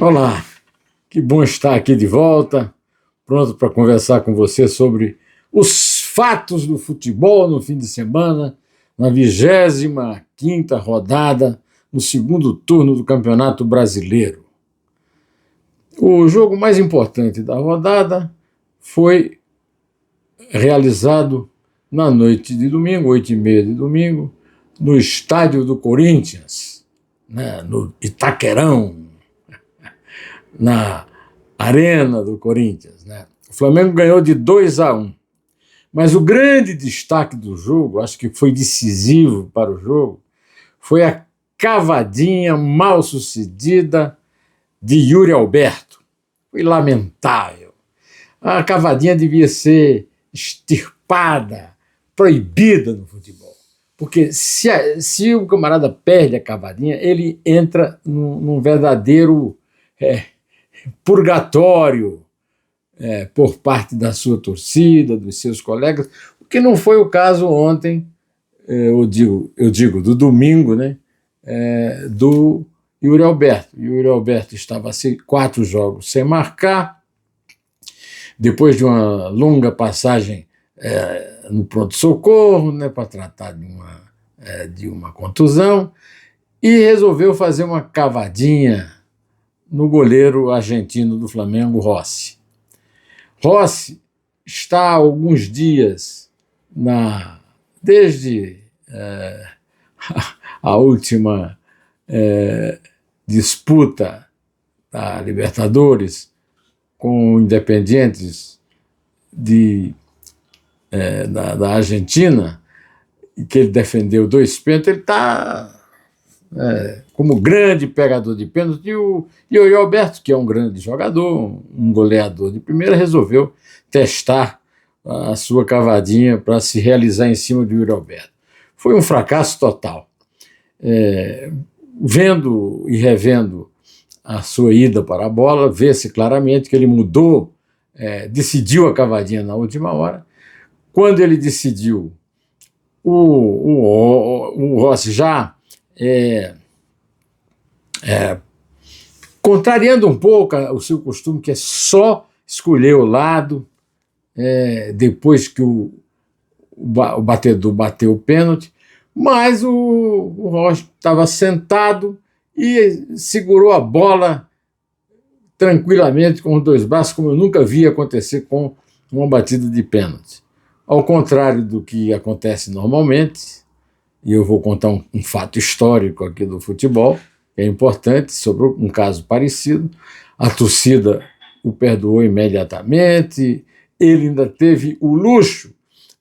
Olá, que bom estar aqui de volta, pronto para conversar com você sobre os fatos do futebol no fim de semana, na 25ª rodada, no segundo turno do Campeonato Brasileiro. O jogo mais importante da rodada foi realizado na noite de domingo, 8h30 de domingo, no estádio do Corinthians, no Itaquerão, na Arena do Corinthians. O Flamengo ganhou de 2-1. Mas o grande destaque do jogo, acho que foi decisivo para o jogo, foi a cavadinha mal sucedida de Yuri Alberto. Foi lamentável. A cavadinha devia ser extirpada, proibida no futebol. Porque se o camarada perde a cavadinha, ele entra num verdadeiro purgatório por parte da sua torcida, dos seus colegas, o que não foi o caso ontem, eu digo do domingo, do Yuri Alberto. Yuri Alberto estava 4 jogos sem marcar, depois de uma longa passagem no pronto-socorro, para tratar de uma contusão, e resolveu fazer uma cavadinha no goleiro argentino do Flamengo, Rossi. Rossi está há alguns dias, desde a última disputa da Libertadores com o Independiente da Argentina, que ele defendeu 2 pênaltis, ele está como grande pegador de pênalti, e o Yuri Alberto, que é um grande jogador, um goleador de primeira, resolveu testar a sua cavadinha para se realizar em cima do Yuri Alberto. Foi um fracasso total. Vendo e revendo a sua ida para a bola, vê-se claramente que ele mudou, decidiu a cavadinha na última hora. Quando ele decidiu, o Rossi já contrariando um pouco o seu costume, que é só escolher o lado depois que o batedor bateu o pênalti, mas o Rossi estava sentado e segurou a bola tranquilamente com os 2 braços, como eu nunca vi acontecer com uma batida de pênalti. Ao contrário do que acontece normalmente, e eu vou contar um fato histórico aqui do futebol, que é importante, sobre um caso parecido. A torcida o perdoou imediatamente, ele ainda teve o luxo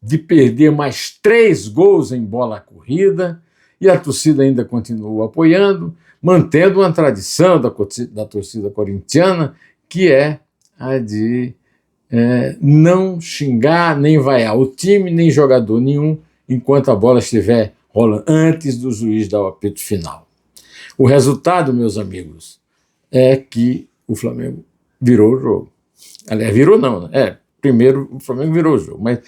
de perder mais 3 gols em bola corrida, e a torcida ainda continuou apoiando, mantendo uma tradição da torcida corintiana, que é a de não xingar nem vaiar o time, nem jogador nenhum, enquanto a bola estiver rolando, antes do juiz dar o apito final. O resultado, meus amigos, é que o Flamengo virou o jogo. Aliás, virou não, primeiro o Flamengo virou o jogo, mas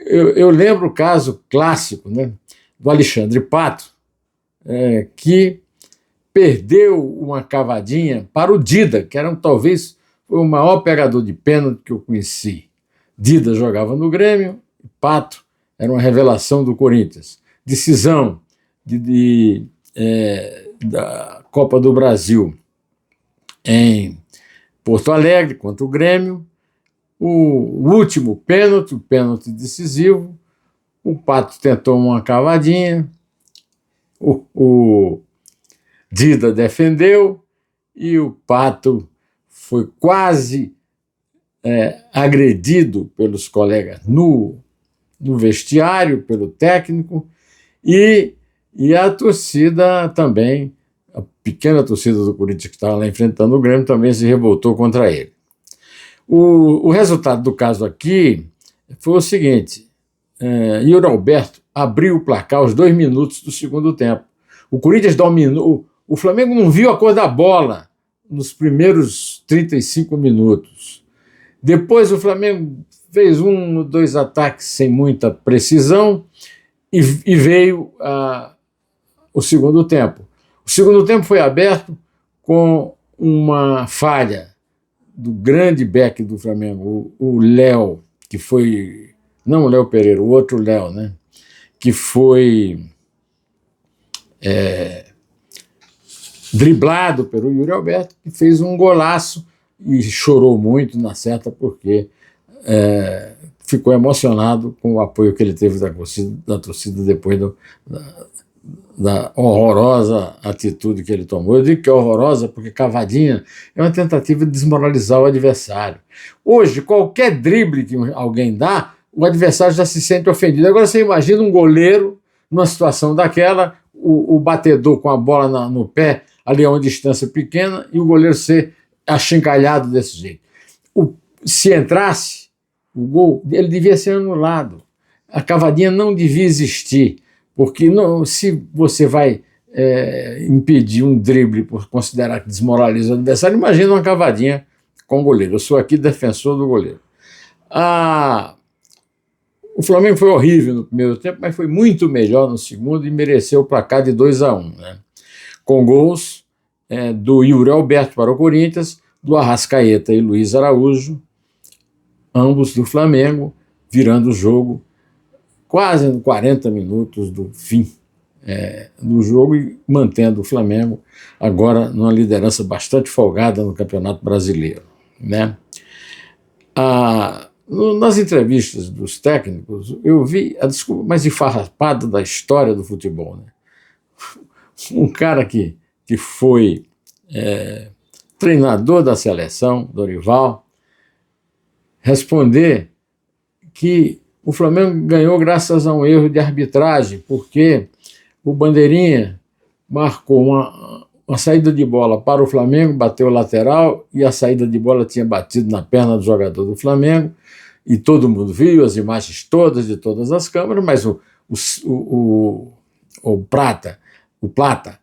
eu lembro o caso clássico, do Alexandre Pato, que perdeu uma cavadinha para o Dida, que era talvez foi o maior pegador de pênalti que eu conheci. Dida jogava no Grêmio, Pato era uma revelação do Corinthians. Decisão da Copa do Brasil em Porto Alegre contra o Grêmio. O último pênalti, o pênalti decisivo, o Pato tentou uma cavadinha, o Dida defendeu e o Pato foi quase agredido pelos colegas no vestiário, pelo técnico, e a torcida também, a pequena torcida do Corinthians que estava lá enfrentando o Grêmio, também se revoltou contra ele. O resultado do caso aqui foi o seguinte: Yuri Alberto abriu o placar aos 2 minutos do segundo tempo. O Corinthians dominou, o Flamengo não viu a cor da bola nos primeiros 35 minutos. Depois o Flamengo fez 1 ou 2 ataques sem muita precisão e veio o segundo tempo. O segundo tempo foi aberto com uma falha do grande back do Flamengo, o Léo, que foi, não o Léo Pereira, o outro Léo, né, que foi driblado pelo Yuri Alberto, que fez um golaço e chorou muito na certa porque ficou emocionado com o apoio que ele teve da torcida depois da horrorosa atitude que ele tomou. Eu digo que é horrorosa porque cavadinha é uma tentativa de desmoralizar o adversário. Hoje, qualquer drible que alguém dá, o adversário já se sente ofendido. Agora você imagina um goleiro numa situação daquela, o batedor com a bola no pé, ali a uma distância pequena, e o goleiro ser achincalhado desse jeito. Se entrasse o gol, ele devia ser anulado. A cavadinha não devia existir, porque se você vai impedir um drible por considerar que desmoraliza o adversário, imagina uma cavadinha com o goleiro. Eu sou aqui defensor do goleiro. O Flamengo foi horrível no primeiro tempo, mas foi muito melhor no segundo e mereceu o placar de 2-1, né? Com gols do Yuri Alberto para o Corinthians, do Arrascaeta e Luiz Araújo, ambos do Flamengo, virando o jogo quase em 40 minutos do fim do jogo e mantendo o Flamengo agora numa liderança bastante folgada no Campeonato Brasileiro, né? Nas entrevistas dos técnicos, eu vi a desculpa mais enfarrapada da história do futebol, né? Um cara que foi treinador da seleção, Dorival, responder que o Flamengo ganhou graças a um erro de arbitragem, porque o Bandeirinha marcou uma saída de bola para o Flamengo, bateu o lateral e a saída de bola tinha batido na perna do jogador do Flamengo, e todo mundo viu as imagens todas de todas as câmeras, mas o Plata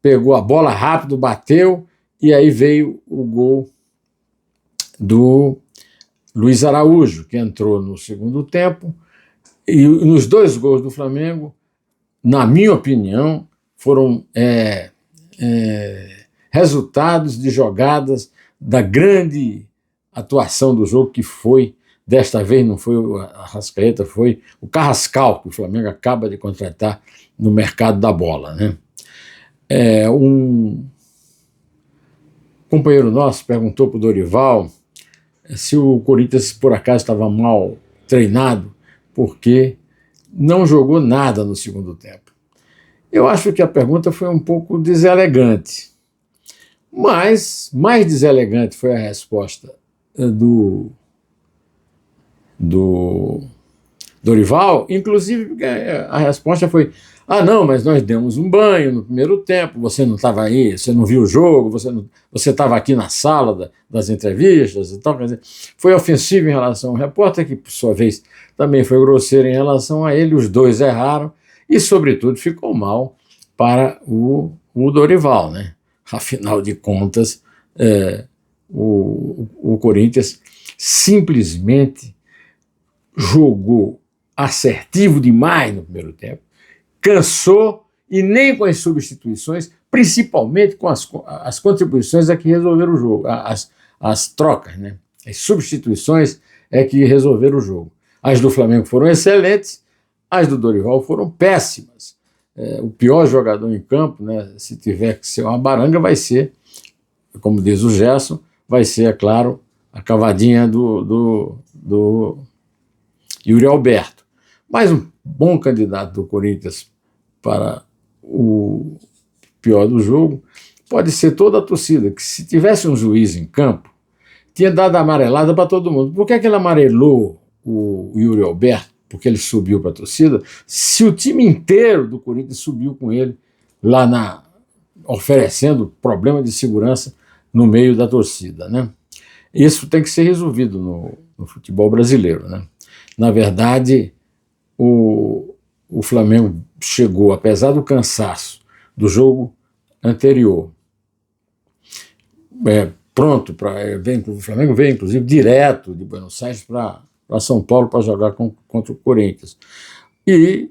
pegou a bola rápido, bateu, e aí veio o gol do Luiz Araújo, que entrou no segundo tempo, e nos dois gols do Flamengo, na minha opinião, foram resultados de jogadas da grande atuação do jogo, que foi, desta vez não foi o Arrascaeta, foi o Carrascal, que o Flamengo acaba de contratar no mercado da bola, né? Um companheiro nosso perguntou para o Dorival se o Corinthians, por acaso, estava mal treinado, porque não jogou nada no segundo tempo. Eu acho que a pergunta foi um pouco deselegante, mas mais deselegante foi a resposta do Dorival. Inclusive a resposta foi: não, mas nós demos um banho no primeiro tempo, você não estava aí, você não viu o jogo, você estava aqui na sala das entrevistas e tal. Quer dizer, foi ofensivo em relação ao repórter, que por sua vez também foi grosseiro em relação a ele. Os dois erraram e, sobretudo, ficou mal para o Dorival, né? Afinal de contas, o Corinthians simplesmente jogou assertivo demais no primeiro tempo, cansou, e nem com as substituições, principalmente com as contribuições, é que resolveram o jogo, as trocas, né? As substituições é que resolveram o jogo. As do Flamengo foram excelentes, as do Dorival foram péssimas. O pior jogador em campo, né, se tiver que ser uma baranga, vai ser, como diz o Gerson, vai ser, é claro, a cavadinha do Yuri Alberto. Mas um bom candidato do Corinthians para o pior do jogo pode ser toda a torcida, que se tivesse um juiz em campo, tinha dado amarelada para todo mundo. Por que ele amarelou o Yuri Alberto? Porque ele subiu para a torcida, se o time inteiro do Corinthians subiu com ele lá oferecendo problema de segurança no meio da torcida, né? Isso tem que ser resolvido no futebol brasileiro, né? Na verdade, o Flamengo chegou, apesar do cansaço do jogo anterior, pronto o Flamengo veio, inclusive, direto de Buenos Aires para São Paulo para jogar contra o Corinthians. E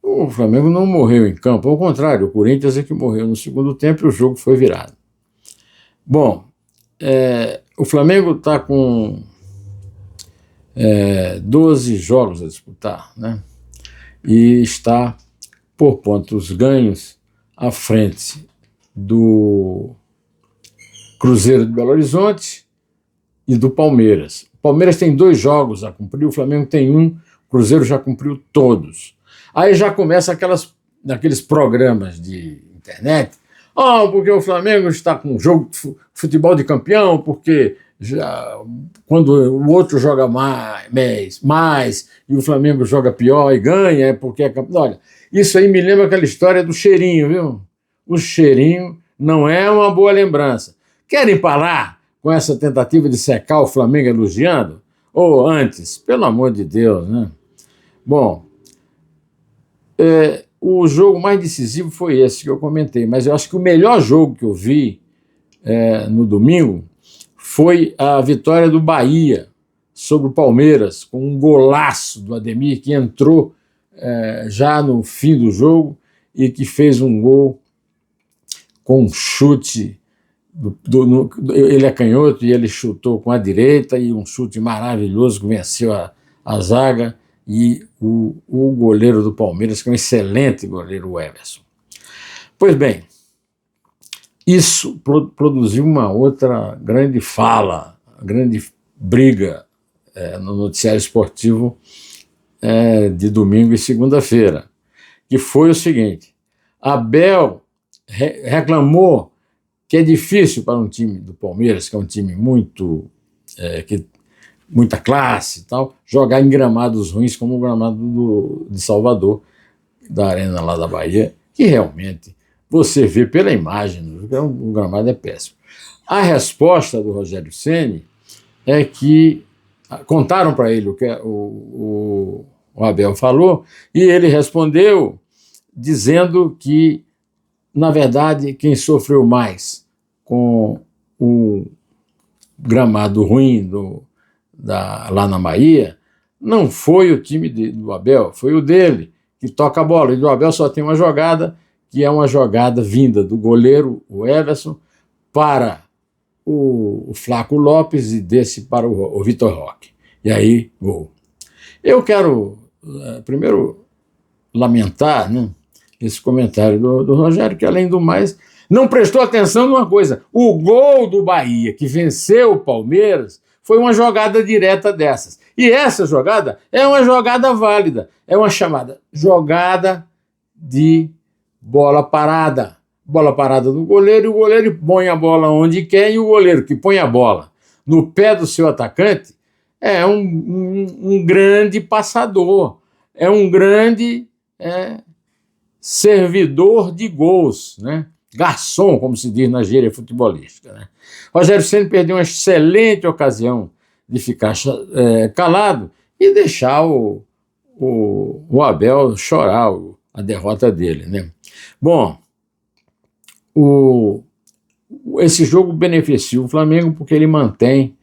o Flamengo não morreu em campo, ao contrário, o Corinthians é que morreu no segundo tempo e o jogo foi virado. Bom, o Flamengo está com 12 jogos a disputar, né? E está por pontos ganhos à frente do Cruzeiro de Belo Horizonte e do Palmeiras. O Palmeiras tem 2 jogos a cumprir, o Flamengo tem 1, o Cruzeiro já cumpriu todos. Aí já começa naqueles programas de internet, porque o Flamengo está com um jogo de futebol de campeão, porque quando o outro joga mais e o Flamengo joga pior e ganha, é porque é campeão. Olha, isso aí me lembra aquela história do cheirinho, viu? O cheirinho não é uma boa lembrança. Querem parar com essa tentativa de secar o Flamengo elogiando? Ou antes, pelo amor de Deus, né? Bom, o jogo mais decisivo foi esse que eu comentei, mas eu acho que o melhor jogo que eu vi no domingo foi a vitória do Bahia sobre o Palmeiras, com um golaço do Ademir, que entrou já no fim do jogo e que fez um gol com um chute. Ele é canhoto e ele chutou com a direita, e um chute maravilhoso que venceu a zaga e o goleiro do Palmeiras, que é um excelente goleiro, o Everson. Pois bem, isso produziu uma outra grande fala, grande briga no noticiário esportivo de domingo e segunda-feira, que foi o seguinte: Abel reclamou que é difícil para um time do Palmeiras, que é um time muita classe e tal, jogar em gramados ruins como o gramado de Salvador, da Arena lá da Bahia, que realmente você vê pela imagem, o gramado é péssimo. A resposta do Rogério Ceni é que contaram para ele o que o Abel falou, e ele respondeu dizendo que, na verdade, quem sofreu mais com o gramado ruim lá na Bahia não foi o time do Abel, foi o dele, que toca a bola. E do Abel só tem uma jogada, que é uma jogada vinda do goleiro, o Everson, para o Flaco Lopes e desse para o Vitor Roque. E aí, gol. Eu quero, primeiro, lamentar, né, esse comentário do Rogério, que, além do mais, não prestou atenção numa coisa: o gol do Bahia, que venceu o Palmeiras, foi uma jogada direta dessas. E essa jogada é uma jogada válida, é uma chamada jogada de bola parada. Bola parada do goleiro, e o goleiro põe a bola onde quer, e o goleiro que põe a bola no pé do seu atacante é um grande passador, é um grande servidor de gols, né? Garçom, como se diz na gíria futebolística, né? Rogério Ceni perdeu uma excelente ocasião de ficar calado e deixar o Abel chorar a derrota dele, né? Bom, esse jogo beneficia o Flamengo porque ele mantém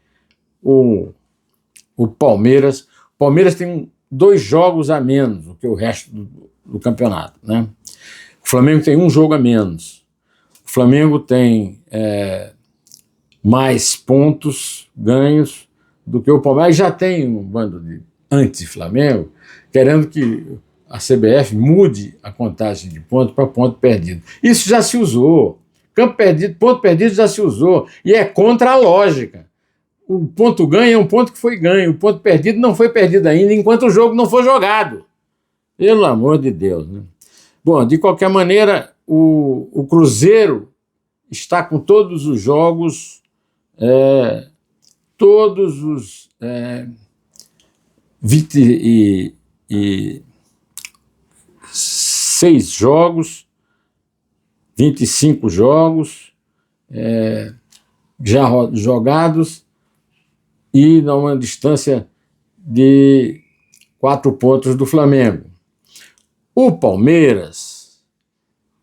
o Palmeiras. O Palmeiras tem 2 jogos a menos do que o resto do campeonato, né? O Flamengo tem 1 jogo a menos. O Flamengo tem mais pontos ganhos do que o Palmeiras. Já tem um bando de anti-Flamengo querendo que a CBF mude a contagem de pontos para ponto perdido. Isso já se usou. Campo perdido, ponto perdido já se usou. E é contra a lógica. O ponto ganho é um ponto que foi ganho. O ponto perdido não foi perdido ainda enquanto o jogo não for jogado. Pelo amor de Deus, né? Bom, de qualquer maneira, o Cruzeiro está com todos os jogos, todos os 26 jogos, 25 jogos já jogados, e numa distância de 4 pontos do Flamengo. O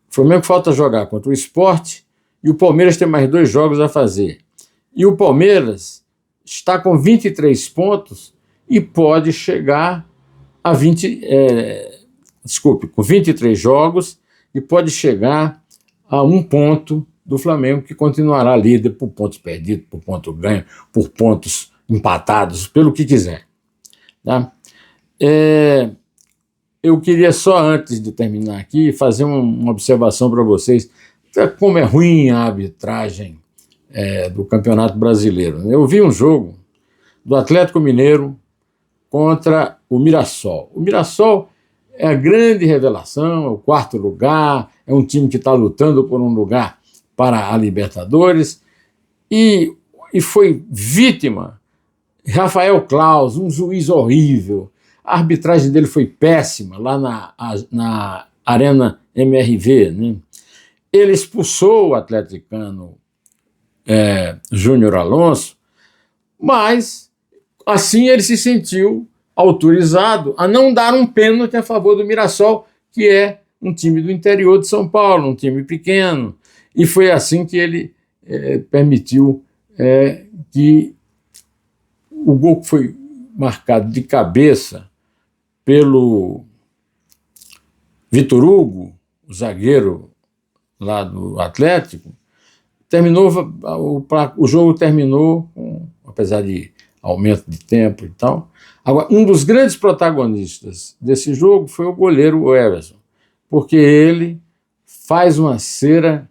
Flamengo falta jogar contra o Sport, e o Palmeiras tem mais 2 jogos a fazer. E o Palmeiras está com 23 pontos e pode chegar a com 23 jogos, e pode chegar a 1 ponto do Flamengo, que continuará líder por pontos perdidos, por ponto ganho, por pontos empatados, pelo que quiser. Tá? Eu queria só, antes de terminar aqui, fazer uma observação para vocês, como é ruim a arbitragem do Campeonato Brasileiro. Eu vi um jogo do Atlético Mineiro contra o Mirassol. O Mirassol é a grande revelação, é o quarto lugar, é um time que está lutando por um lugar para a Libertadores, e foi vítima Rafael Claus, um juiz horrível. A arbitragem dele foi péssima lá na Arena MRV, né? Ele expulsou o atleticano Júnior Alonso, mas assim ele se sentiu autorizado a não dar um pênalti a favor do Mirassol, que é um time do interior de São Paulo, um time pequeno, e foi assim que ele permitiu que o gol que foi marcado de cabeça pelo Vitor Hugo, o zagueiro lá do Atlético, o jogo terminou, apesar de aumento de tempo e tal. Agora, um dos grandes protagonistas desse jogo foi o goleiro Everson, porque ele faz uma cera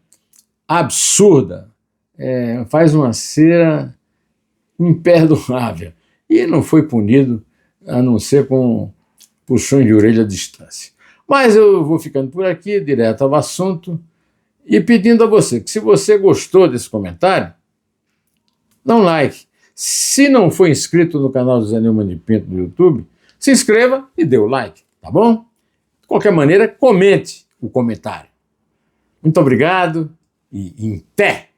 absurda, faz uma cera imperdoável, e não foi punido, a não ser com puxões de orelha à distância. Mas eu vou ficando por aqui, direto ao assunto, e pedindo a você que, se você gostou desse comentário, dá um like. Se não for inscrito no canal José Neumann de Pinto do YouTube, se inscreva e dê o like, tá bom? De qualquer maneira, comente o comentário. Muito obrigado e em pé!